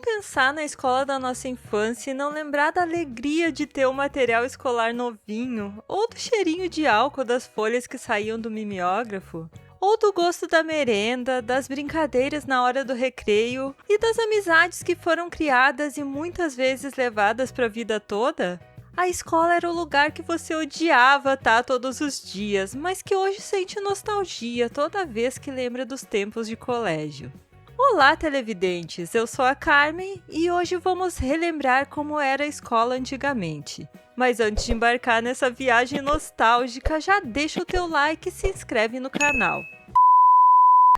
pensar na escola da nossa infância e não lembrar da alegria de ter o material escolar novinho, ou do cheirinho de álcool das folhas que saíam do mimeógrafo, ou do gosto da merenda, das brincadeiras na hora do recreio e das amizades que foram criadas e muitas vezes levadas para a vida toda? A escola era o lugar que você odiava estar todos os dias, mas que hoje sente nostalgia toda vez que lembra dos tempos de colégio. Olá, televidentes! Eu sou a Carmen e hoje vamos relembrar como era a escola antigamente. Mas antes de embarcar nessa viagem nostálgica, já deixa o teu like e se inscreve no canal.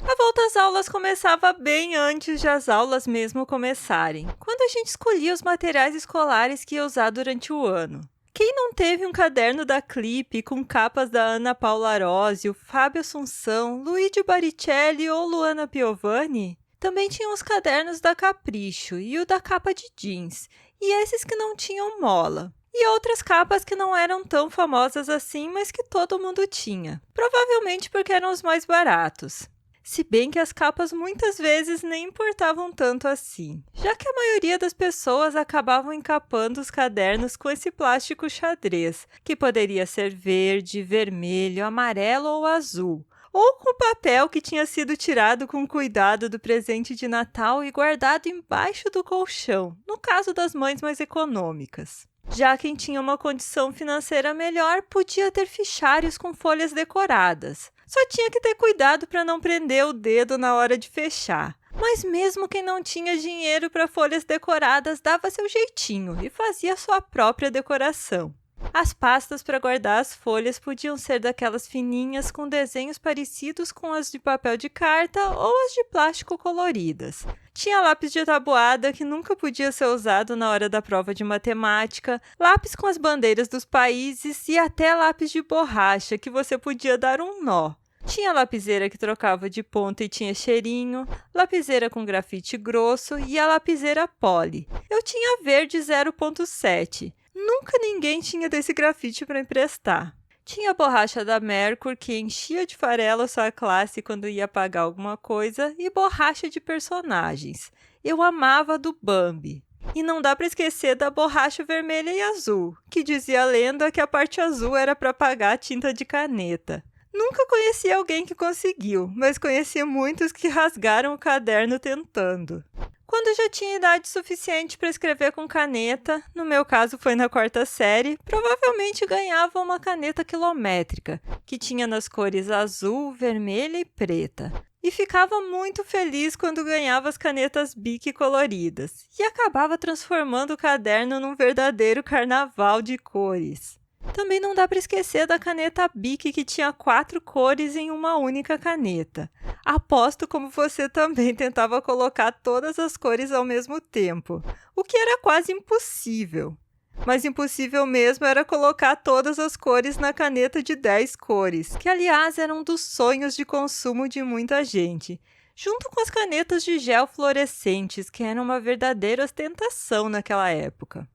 A volta às aulas começava bem antes de as aulas mesmo começarem, quando a gente escolhia os materiais escolares que ia usar durante o ano. Quem não teve um caderno da Clipe com capas da Ana Paula Arósio, Fábio Assunção, Luigi Baricelli ou Luana Piovani? Também tinha os cadernos da Capricho e o da capa de jeans, e esses que não tinham mola. E outras capas que não eram tão famosas assim, mas que todo mundo tinha. Provavelmente porque eram os mais baratos. Se bem que as capas muitas vezes nem importavam tanto assim, já que a maioria das pessoas acabavam encapando os cadernos com esse plástico xadrez, que poderia ser verde, vermelho, amarelo ou azul, ou com papel que tinha sido tirado com cuidado do presente de Natal e guardado embaixo do colchão, no caso das mães mais econômicas. Já quem tinha uma condição financeira melhor podia ter fichários com folhas decoradas. Só tinha que ter cuidado para não prender o dedo na hora de fechar. Mas mesmo quem não tinha dinheiro para folhas decoradas dava seu jeitinho e fazia sua própria decoração. As pastas para guardar as folhas podiam ser daquelas fininhas com desenhos parecidos com as de papel de carta ou as de plástico coloridas. Tinha lápis de tabuada que nunca podia ser usado na hora da prova de matemática, lápis com as bandeiras dos países e até lápis de borracha que você podia dar um nó. Tinha lapiseira que trocava de ponta e tinha cheirinho, lapiseira com grafite grosso e a lapiseira Poli. Eu tinha a verde 0.7. Nunca ninguém tinha desse grafite para emprestar. Tinha a borracha da Merkur, que enchia de farelo sua classe quando ia apagar alguma coisa, e borracha de personagens. Eu amava a do Bambi. E não dá para esquecer da borracha vermelha e azul, que dizia a lenda que a parte azul era para apagar a tinta de caneta. Nunca conheci alguém que conseguiu, mas conheci muitos que rasgaram o caderno tentando. Quando eu já tinha idade suficiente para escrever com caneta, no meu caso foi na 4ª série, provavelmente ganhava uma caneta quilométrica, que tinha nas cores azul, vermelha e preta. E ficava muito feliz quando ganhava as canetas Bic coloridas, e acabava transformando o caderno num verdadeiro carnaval de cores. Também não dá para esquecer da caneta Bic que tinha 4 cores em uma única caneta. Aposto como você também tentava colocar todas as cores ao mesmo tempo, o que era quase impossível. Mas impossível mesmo era colocar todas as cores na caneta de 10 cores, que aliás era um dos sonhos de consumo de muita gente, junto com as canetas de gel fluorescentes, que eram uma verdadeira ostentação naquela época.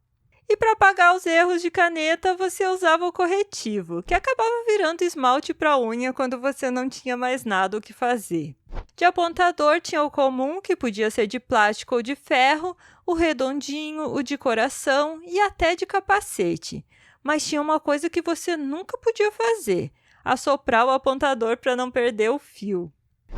E para apagar os erros de caneta, você usava o corretivo, que acabava virando esmalte para unha quando você não tinha mais nada o que fazer. De apontador tinha o comum, que podia ser de plástico ou de ferro, o redondinho, o de coração e até de capacete. Mas tinha uma coisa que você nunca podia fazer: assoprar o apontador para não perder o fio.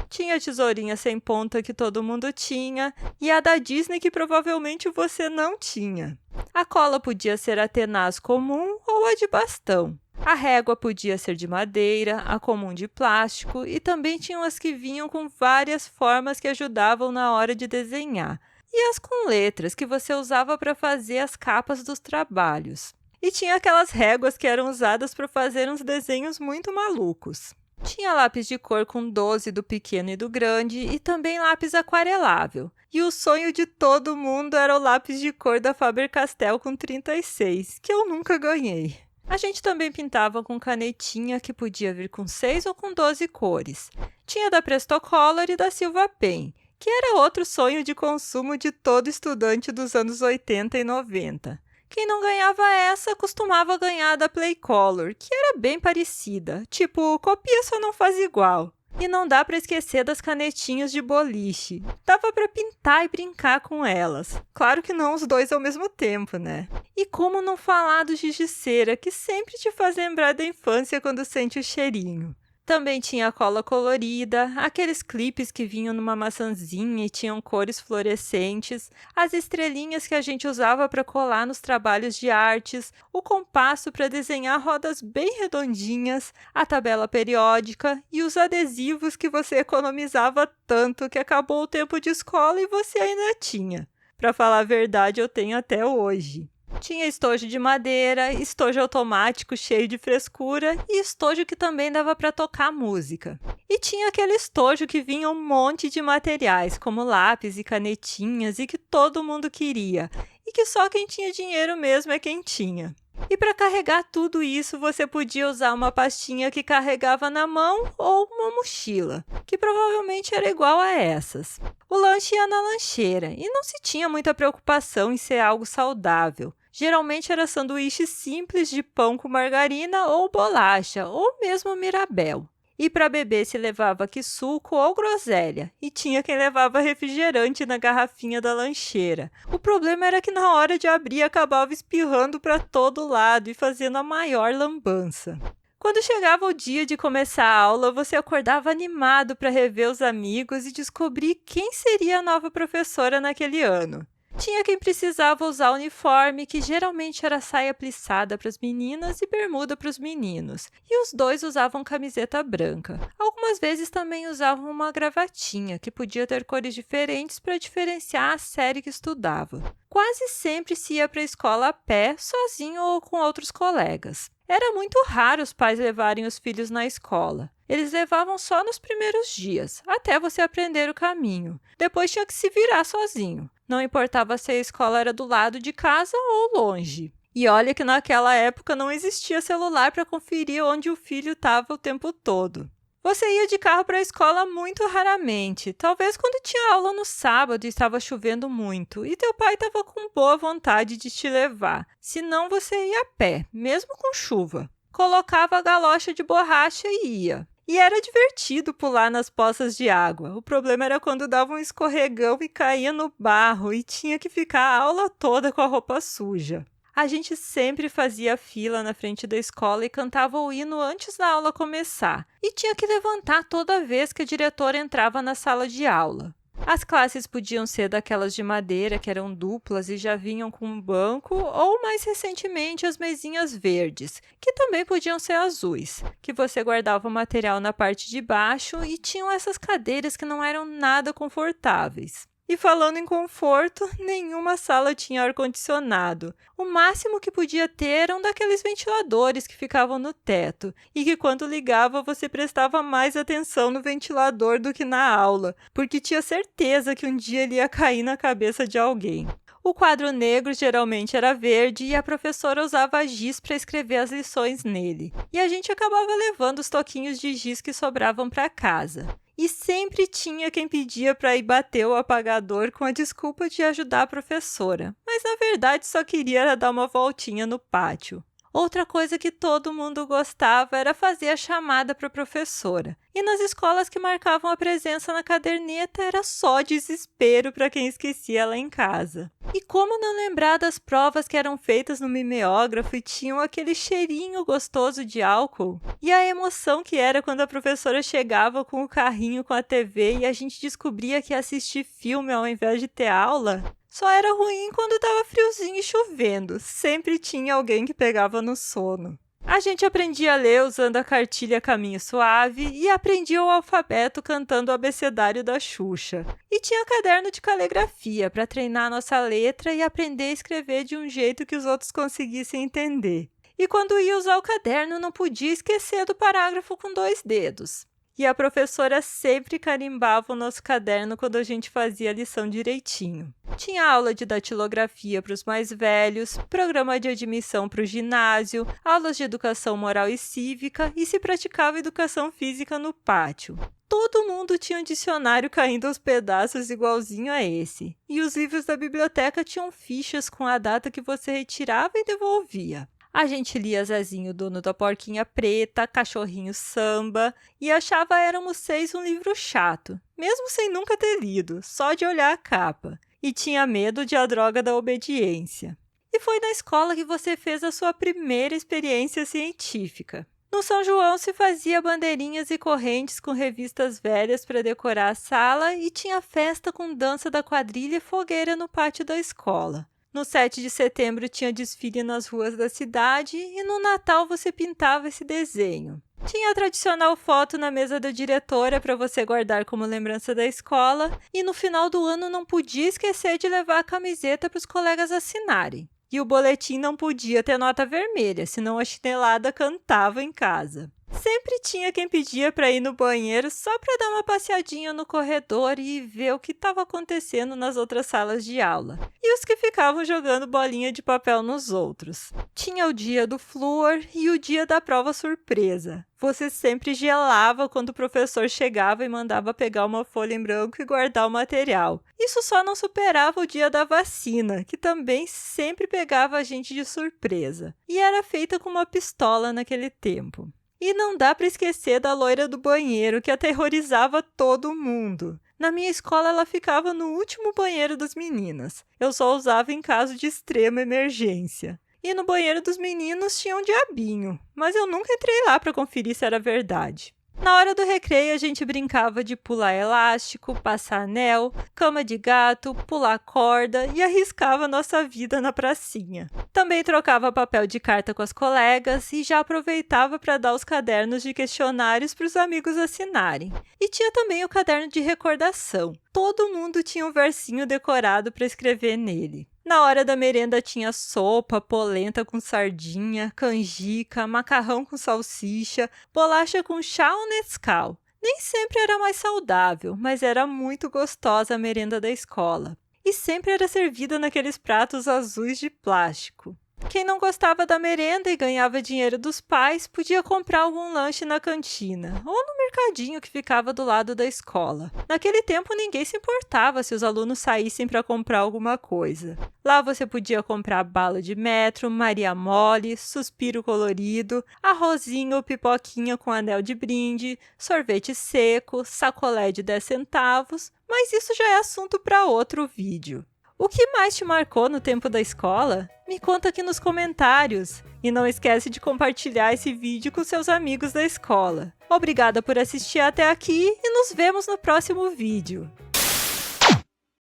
Tinha a tesourinha sem ponta que todo mundo tinha e a da Disney que provavelmente você não tinha. A cola podia ser a tenaz comum ou a de bastão. A régua podia ser de madeira, a comum de plástico e também tinham as que vinham com várias formas que ajudavam na hora de desenhar. E as com letras que você usava para fazer as capas dos trabalhos. E tinha aquelas réguas que eram usadas para fazer uns desenhos muito malucos. Tinha lápis de cor com 12 do pequeno e do grande e também lápis aquarelável. E o sonho de todo mundo era o lápis de cor da Faber-Castell com 36, que eu nunca ganhei. A gente também pintava com canetinha que podia vir com 6 ou com 12 cores. Tinha da Prestocolor e da Silva Pen, que era outro sonho de consumo de todo estudante dos anos 80 e 90. Quem não ganhava essa costumava ganhar da Playcolor, que era bem parecida, tipo, copia só não faz igual. E não dá para esquecer das canetinhas de boliche. Dava para pintar e brincar com elas. Claro que não os dois ao mesmo tempo, né? E como não falar do giz de cera, que sempre te faz lembrar da infância quando sente o cheirinho. Também tinha a cola colorida, aqueles clipes que vinham numa maçãzinha e tinham cores fluorescentes, as estrelinhas que a gente usava para colar nos trabalhos de artes, o compasso para desenhar rodas bem redondinhas, a tabela periódica e os adesivos que você economizava tanto que acabou o tempo de escola e você ainda tinha. Para falar a verdade, eu tenho até hoje. Tinha estojo de madeira, estojo automático cheio de frescura e estojo que também dava para tocar música. E tinha aquele estojo que vinha um monte de materiais, como lápis e canetinhas, e que todo mundo queria, e que só quem tinha dinheiro mesmo é quem tinha. E para carregar tudo isso, você podia usar uma pastinha que carregava na mão ou uma mochila, que provavelmente era igual a essas. O lanche ia na lancheira e não se tinha muita preocupação em ser algo saudável. Geralmente era sanduíche simples de pão com margarina ou bolacha, ou mesmo Mirabel. E para beber se levava suco ou groselha, e tinha quem levava refrigerante na garrafinha da lancheira. O problema era que na hora de abrir acabava espirrando para todo lado e fazendo a maior lambança. Quando chegava o dia de começar a aula, você acordava animado para rever os amigos e descobrir quem seria a nova professora naquele ano. Tinha quem precisava usar uniforme, que geralmente era saia plissada para as meninas e bermuda para os meninos, e os dois usavam camiseta branca. Algumas vezes também usavam uma gravatinha, que podia ter cores diferentes para diferenciar a série que estudava. Quase sempre se ia para a escola a pé, sozinho ou com outros colegas. Era muito raro os pais levarem os filhos na escola. Eles levavam só nos primeiros dias, até você aprender o caminho. Depois tinha que se virar sozinho. Não importava se a escola era do lado de casa ou longe. E olha que naquela época não existia celular para conferir onde o filho estava o tempo todo. Você ia de carro para a escola muito raramente, talvez quando tinha aula no sábado e estava chovendo muito, e teu pai estava com boa vontade de te levar. Senão você ia a pé, mesmo com chuva. Colocava a galocha de borracha e ia. E era divertido pular nas poças de água. O problema era quando dava um escorregão e caía no barro e tinha que ficar a aula toda com a roupa suja. A gente sempre fazia fila na frente da escola e cantava o hino antes da aula começar. E tinha que levantar toda vez que a diretora entrava na sala de aula. As classes podiam ser daquelas de madeira, que eram duplas e já vinham com um banco, ou mais recentemente as mesinhas verdes, que também podiam ser azuis, que você guardava o material na parte de baixo e tinham essas cadeiras que não eram nada confortáveis. E falando em conforto, nenhuma sala tinha ar-condicionado. O máximo que podia ter eram daqueles ventiladores que ficavam no teto, e que quando ligava você prestava mais atenção no ventilador do que na aula, porque tinha certeza que um dia ele ia cair na cabeça de alguém. O quadro negro geralmente era verde e a professora usava giz para escrever as lições nele. E a gente acabava levando os toquinhos de giz que sobravam para casa. E sempre tinha quem pedia para ir bater o apagador com a desculpa de ajudar a professora, mas na verdade só queria dar uma voltinha no pátio. Outra coisa que todo mundo gostava era fazer a chamada para a professora. E nas escolas que marcavam a presença na caderneta era só desespero para quem esquecia ela em casa. E como não lembrar das provas que eram feitas no mimeógrafo e tinham aquele cheirinho gostoso de álcool? E a emoção que era quando a professora chegava com o carrinho com a TV e a gente descobria que ia assistir filme ao invés de ter aula? Só era ruim quando estava friozinho e chovendo. Sempre tinha alguém que pegava no sono. A gente aprendia a ler usando a cartilha Caminho Suave e aprendia o alfabeto cantando o abecedário da Xuxa. E tinha caderno de caligrafia para treinar a nossa letra e aprender a escrever de um jeito que os outros conseguissem entender. E quando ia usar o caderno, não podia esquecer do parágrafo com 2 dedos. E a professora sempre carimbava o nosso caderno quando a gente fazia a lição direitinho. Tinha aula de datilografia para os mais velhos, programa de admissão para o ginásio, aulas de educação moral e cívica e se praticava educação física no pátio. Todo mundo tinha um dicionário caindo aos pedaços igualzinho a esse. E os livros da biblioteca tinham fichas com a data que você retirava e devolvia. A gente lia Zezinho, Dono da Porquinha Preta, Cachorrinho Samba e achava Éramos Seis um livro chato, mesmo sem nunca ter lido, só de olhar a capa. E tinha medo de A Droga da Obediência. E foi na escola que você fez a sua primeira experiência científica. No São João se fazia bandeirinhas e correntes com revistas velhas para decorar a sala e tinha festa com dança da quadrilha e fogueira no pátio da escola. No 7 de setembro tinha desfile nas ruas da cidade e no Natal você pintava esse desenho. Tinha a tradicional foto na mesa da diretora para você guardar como lembrança da escola e no final do ano não podia esquecer de levar a camiseta para os colegas assinarem. E o boletim não podia ter nota vermelha, senão a chinelada cantava em casa. Sempre tinha quem pedia para ir no banheiro só para dar uma passeadinha no corredor e ver o que estava acontecendo nas outras salas de aula. E os que ficavam jogando bolinha de papel nos outros. Tinha o dia do flúor e o dia da prova surpresa. Você sempre gelava quando o professor chegava e mandava pegar uma folha em branco e guardar o material. Isso só não superava o dia da vacina, que também sempre pegava a gente de surpresa. E era feita com uma pistola naquele tempo. E não dá para esquecer da loira do banheiro, que aterrorizava todo mundo. Na minha escola, ela ficava no último banheiro das meninas. Eu só usava em caso de extrema emergência. E no banheiro dos meninos tinha um diabinho, mas eu nunca entrei lá para conferir se era verdade. Na hora do recreio, a gente brincava de pular elástico, passar anel, cama de gato, pular corda e arriscava nossa vida na pracinha. Também trocava papel de carta com as colegas e já aproveitava para dar os cadernos de questionários para os amigos assinarem. E tinha também o caderno de recordação. Todo mundo tinha um versinho decorado para escrever nele. Na hora da merenda tinha sopa, polenta com sardinha, canjica, macarrão com salsicha, bolacha com chá ou Nescau. Nem sempre era mais saudável, mas era muito gostosa a merenda da escola. E sempre era servida naqueles pratos azuis de plástico. Quem não gostava da merenda e ganhava dinheiro dos pais, podia comprar algum lanche na cantina ou no mercadinho que ficava do lado da escola. Naquele tempo, ninguém se importava se os alunos saíssem para comprar alguma coisa. Lá você podia comprar bala de metro, Maria Mole, suspiro colorido, arrozinho ou pipoquinha com anel de brinde, sorvete seco, sacolé de 10 centavos, mas isso já é assunto para outro vídeo. O que mais te marcou no tempo da escola? Me conta aqui nos comentários. E não esquece de compartilhar esse vídeo com seus amigos da escola. Obrigada por assistir até aqui e nos vemos no próximo vídeo.